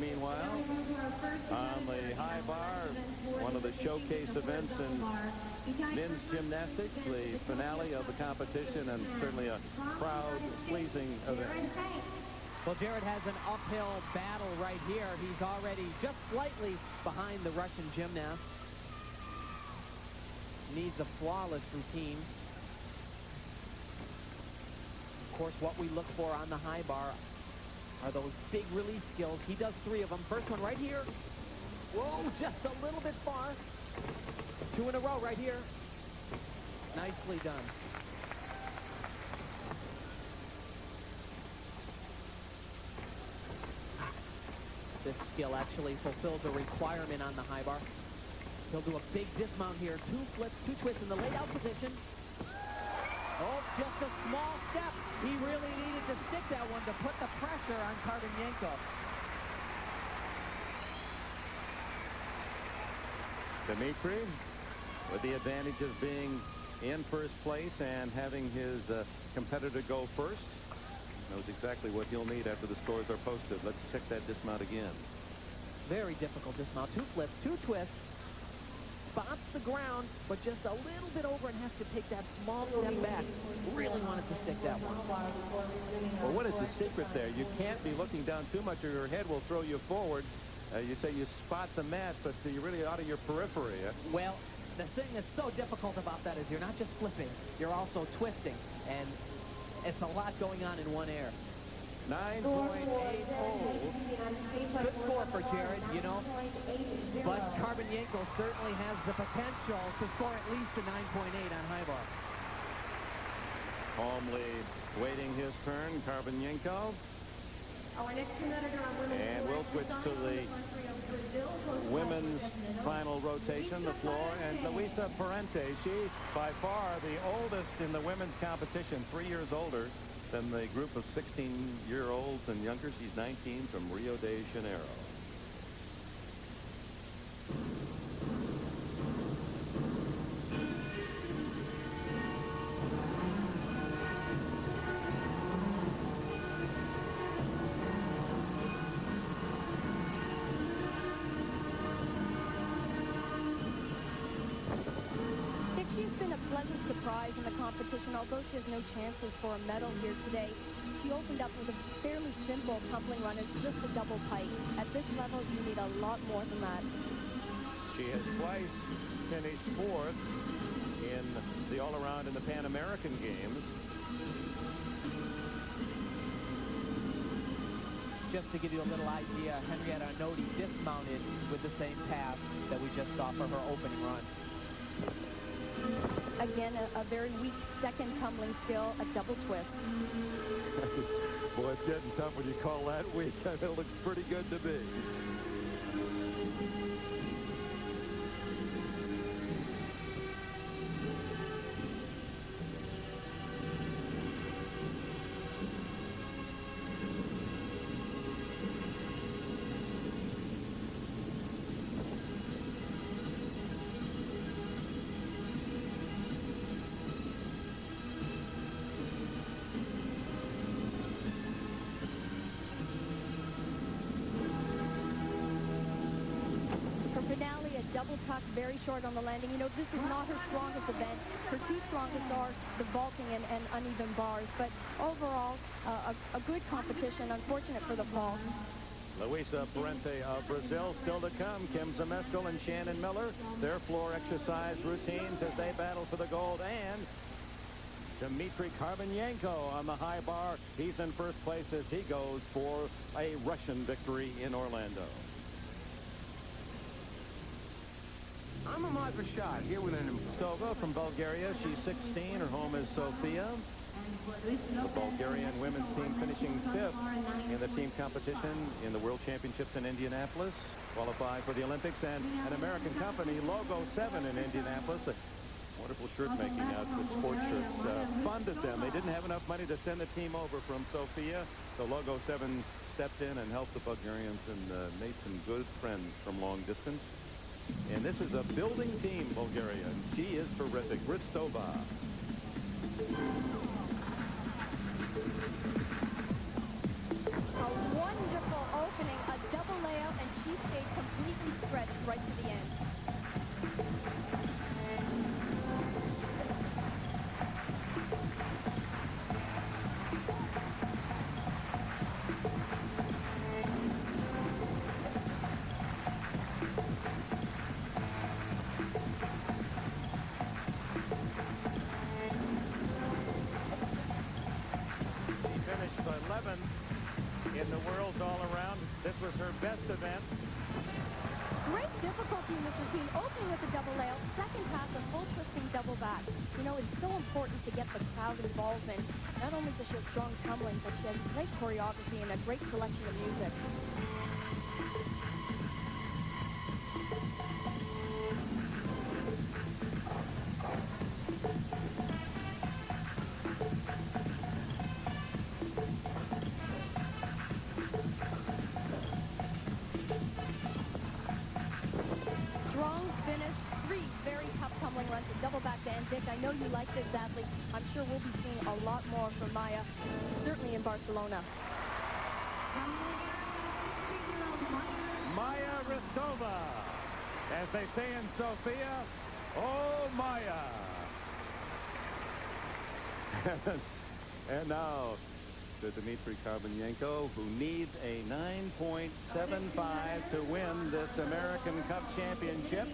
meanwhile, on the high bar, one of the showcase events in men's gymnastics, the finale of the competition, and certainly a crowd-pleasing event. Well, Jared has an uphill battle right here. He's already just slightly behind the Russian gymnast. Needs a flawless routine. Of course, what we look for on the high bar are those big release skills. He does 3 of them. First one right here. Whoa, just a little bit far. 2 in a row right here. Nicely done. This skill actually fulfills a requirement on the high bar. He'll do a big dismount here. 2 flips, 2 twists in the laid out position. Oh, just a small step. He really needed to stick that one to put the pressure on Karpenyenko. Dmitry, with the advantage of being in first place and having his competitor go first, knows exactly what he'll need after the scores are posted. Let's check that dismount again. Very difficult dismount. 2 flips, 2 twists. Spots the ground, but just a little bit over and has to take that small step back. Really wanted to stick that one. Well, what is the secret there? You can't be looking down too much or your head will throw you forward. You say you spot the mat, but you're really out of your periphery. Well, the thing that's so difficult about that is you're not just flipping, you're also twisting. And it's a lot going on in one air. 9.80. Good score for Jared, you know. But Karpenyenko certainly has the potential to score at least a 9.8 on high bar. Calmly waiting his turn, Karpenyenko. And we'll switch to the women's final rotation, the floor. And Luisa Parente, she by far the oldest in the women's competition, 3 years older than the group of 16-year-olds and younger. She's 19 from Rio de Janeiro. She's been a pleasant surprise in the competition, although she has no chances for a medal here today. She opened up with a fairly simple tumbling run. It's just a double pike. At this level, you need a lot more than that. She has twice finished 4th in the all-around in the Pan American Games. Just to give you a little idea, Henrietta Arnodi dismounted with the same path that we just saw for her opening run. Again, a very weak second tumbling skill, a double twist. Boy, it's getting tough when you call that weak. It looks pretty good to me. Finale, a double tuck, very short on the landing. You know, this is not her strongest event. Her 2 strongest are the vaulting and uneven bars. But overall, a good competition. Unfortunate for the fall. Luisa Parente of Brazil still to come. Kim Zemeskel and Shannon Miller. Their floor exercise routines as they battle for the gold. And Dmitry Karpenyenko on the high bar. He's in first place as he goes for a Russian victory in Orlando. I'm Ahmad Rashad here with an Sova from Bulgaria. She's 16. Her home is Sofia. The Bulgarian women's team finishing 5th in the team competition in the World Championships in Indianapolis. Qualified for the Olympics. And an American company, Logo 7 in Indianapolis. A wonderful shirt making outfit, sports shirts, funded them. They didn't have enough money to send the team over from Sofia. So Logo 7 stepped in and helped the Bulgarians and made some good friends from long distance. And this is a building team, Bulgaria. She is terrific. Ristova. A wonderful opening, a double layout. best event. Great difficulty in this routine. Opening with a double layout, second pass a full twisting double back. You know, it's so important to get the crowd involved in. Not only does she have strong tumbling, but she has great choreography and a great selection of music. Strong finish, 3 very tough tumbling runs, a double back to end. Dick, I know you like this athlete. I'm sure we'll be seeing a lot more from Maya, certainly in Barcelona. Maya Ristova. As they say in Sofia, oh, Maya. And now to Dmitry Karbanyenko, who needs a 9.75 to win this American Cup championship.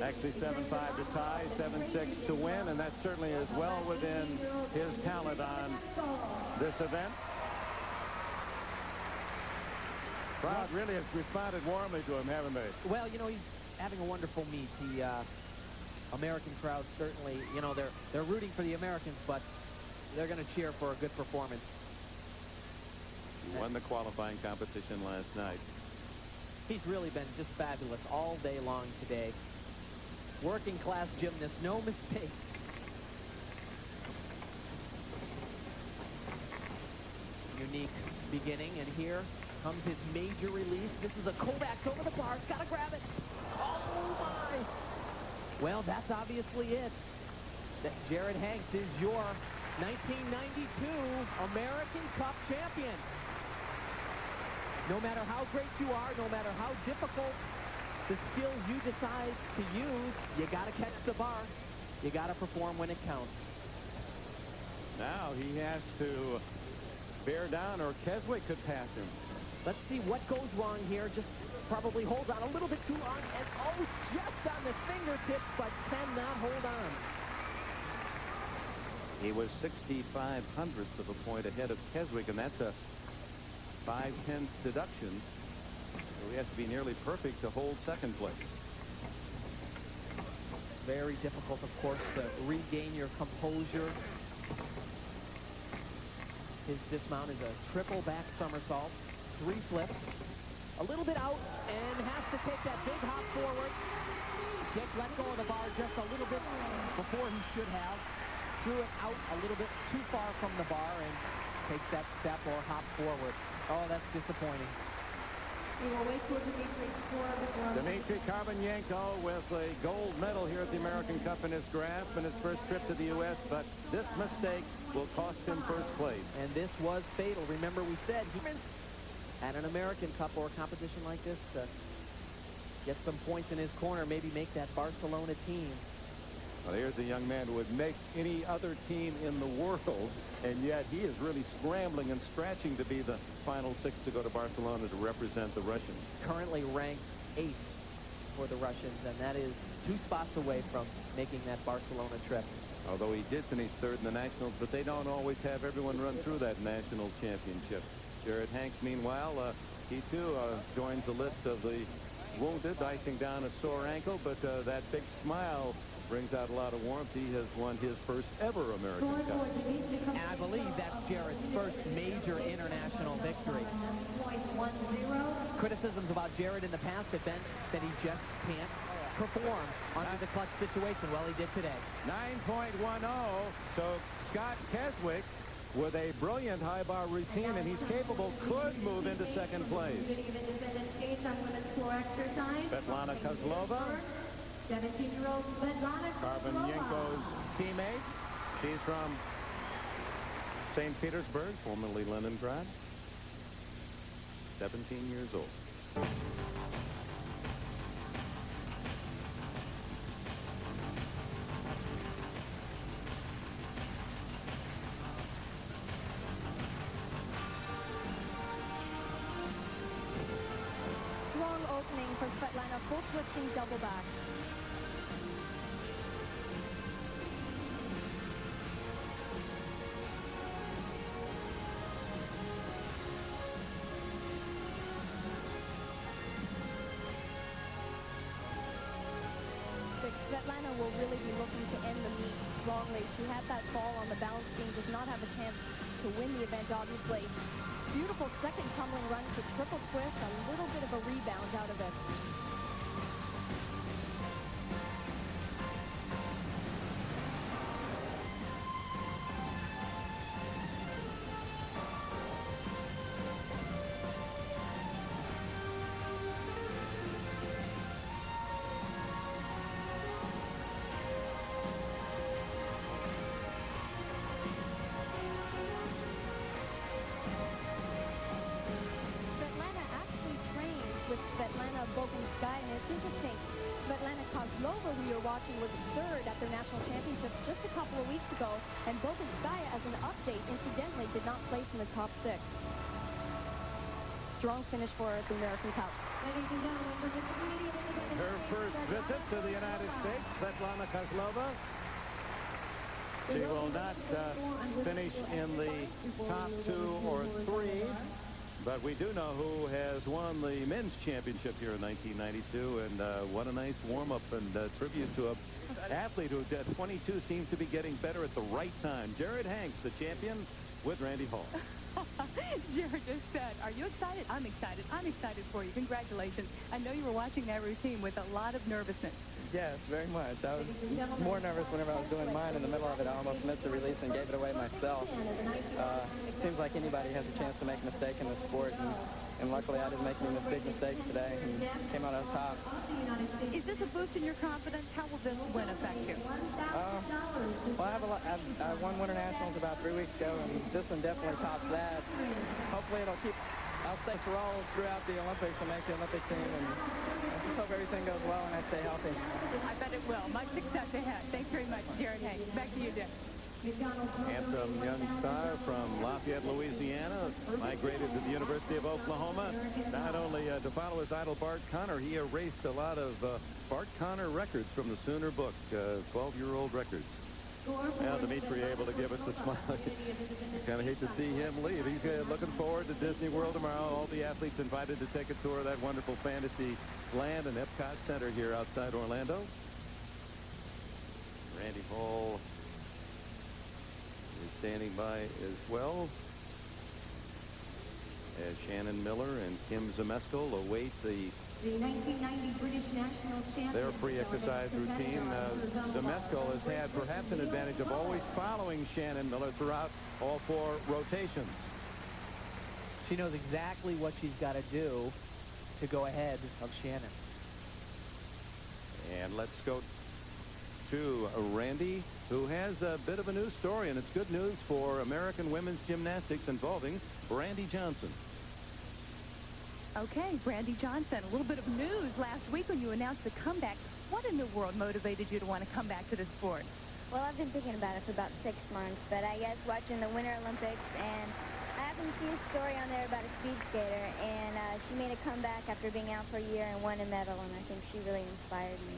Actually 7.5 to tie, 7.6 to win, and that certainly is well within his talent on this event. Crowd really has responded warmly to him, haven't they? Well, you know, he's having a wonderful meet. The American crowd certainly, you know, they're rooting for the Americans, but they're going to cheer for a good performance. He won the qualifying competition last night. He's really been just fabulous all day long today. Working class gymnast, no mistake. Unique beginning, and here comes his major release. This is a Kovacs over the bars. Gotta grab it. Oh, my. Well, that's obviously it. That Jared Hanks is your 1992 American Cup champion. No matter how great you are, no matter how difficult the skills you decide to use, you got to catch the bar. You got to perform when it counts. Now he has to bear down, or Keswick could pass him. Let's see what goes wrong here. Just probably holds on a little bit too long, and oh, just on the fingertips, but cannot hold on. He was 0.65 of a point ahead of Keswick, and that's a 5/10 deduction. So he has to be nearly perfect to hold second place. Very difficult, of course, to regain your composure. His dismount is a triple back somersault, 3 flips, a little bit out, and has to take that big hop forward. Dick let go of the bar just a little bit before he should have. Threw it out a little bit too far from the bar and takes that step or hop forward. Oh, that's disappointing. We will wait for Dmitry Dmitry Karbanyenko with a gold medal here at the American Cup in his grasp in his first trip to the U.S., but this mistake will cost him first place. And this was fatal. Remember, we said he at an American Cup or a competition like this to get some points in his corner, maybe make that Barcelona team. Well, here's a young man who would make any other team in the world, and yet he is really scrambling and scratching to be the final 6 to go to Barcelona to represent the Russians. Currently ranked 8th for the Russians, and that is 2 spots away from making that Barcelona trip. Although he did finish 3rd in the Nationals, but they don't always have everyone run through that national championship. Jared Hanks, meanwhile, he too joins the list of the wounded, icing down a sore ankle, but that big smile brings out a lot of warmth. He has won his first ever American Cup. And I believe that's Jared's first major international victory. Criticisms about Jared in the past have been that he just can't perform under the clutch situation. Well, he did today. 9.10. So Scott Keswick, with a brilliant high bar routine, and he's capable, could move into second place. Svetlana Kozlova, 17-year-old Svetlana Karbanyenko's teammate. She's from St. Petersburg, formerly Leningrad. 17 years old. Strong opening for Svetlana, full twisting double back. Svetlana will really be looking to end the meet strongly. She had that fall on the balance beam, does not have a chance to win the event, obviously. Beautiful second tumbling run to triple twist, a little bit of a rebound out of it. Svetlana Bogunskaya, and it's interesting, Svetlana Kozlova, who you're watching, was third at their national championships just a couple of weeks ago, and Bogunskaya, as an update, incidentally, did not place in the top 6. Strong finish for the American Cup. Her first visit to the United States, Svetlana Kozlova. She will not finish in the top 2 or 3. But we do know who has won the men's championship here in 1992, and what a nice warm-up and tribute to an athlete who at 22 seems to be getting better at the right time. Jared Hanks, the champion, with Randy Hall. Jared just said, are you excited? I'm excited. I'm excited for you. Congratulations. I know you were watching that routine with a lot of nervousness. Yes, very much. I was more nervous whenever I was doing mine. In the middle of it, I almost missed the release and gave it away myself. It seems like anybody has a chance to make a mistake in this sport, and luckily I didn't make any big mistakes today and came out on top. Is this a boost in your confidence? How will this win affect you? Well, I won Winter Nationals about 3 weeks ago, and this one definitely tops that. Hopefully I'll stay for all throughout the Olympics and make the Olympic team, and I just hope everything goes well and I stay healthy. I bet it will. Much success ahead. Thanks very much, Jared Hanks. Back to you, Dick. Handsome young star from Lafayette, Louisiana, migrated to the University of Oklahoma. Not only to follow his idol Bart Connor, he erased a lot of Bart Connor records from the Sooner book, 12-year-old records. Now Dimitri able to give us a smile. Kind of hate to see him leave. He's looking forward to Disney World tomorrow. All the athletes invited to take a tour of that wonderful fantasy land and Epcot Center here outside Orlando. Randy Hall is standing by as well as Shannon Miller and Kim Zemeskel await the 1990 British National Champion. Their pre-exercise routine. Zemeskel has had perhaps an advantage of always following Shannon Miller throughout all 4 rotations. She knows exactly what she's got to do to go ahead of Shannon. And let's go to Randy, who has a bit of a news story, and it's good news for American women's gymnastics involving Brandy Johnson. Okay, Brandy Johnson, a little bit of news last week when you announced the comeback. What in the world motivated you to want to come back to the sport? Well, I've been thinking about it for about 6 months, but I guess watching the Winter Olympics, and I happened to see a story on there about a speed skater, and she made a comeback after being out for a year and won a medal, and I think she really inspired me.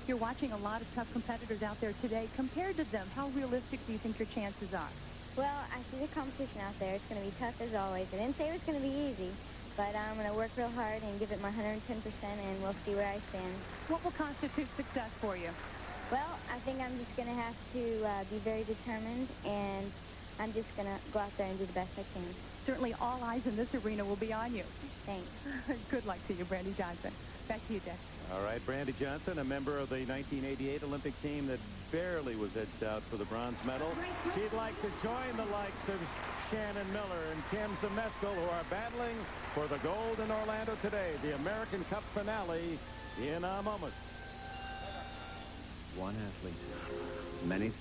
You're watching a lot of tough competitors out there today. Compared to them, how realistic do you think your chances are? Well, I see the competition out there. It's going to be tough as always. I didn't say it was going to be easy, but I'm going to work real hard and give it my 110%, and we'll see where I stand. What will constitute success for you? Well, I think I'm just going to have to be very determined, and I'm just going to go out there and do the best I can. Certainly all eyes in this arena will be on you. Thanks. Good luck to you, Brandy Johnson. Back to you, Dick. All right, Brandy Johnson, a member of the 1988 Olympic team that barely was edged out for the bronze medal. She'd like to join the likes of Shannon Miller and Kim Zemeskel, who are battling for the gold in Orlando today. The American Cup finale in a moment. One athlete, many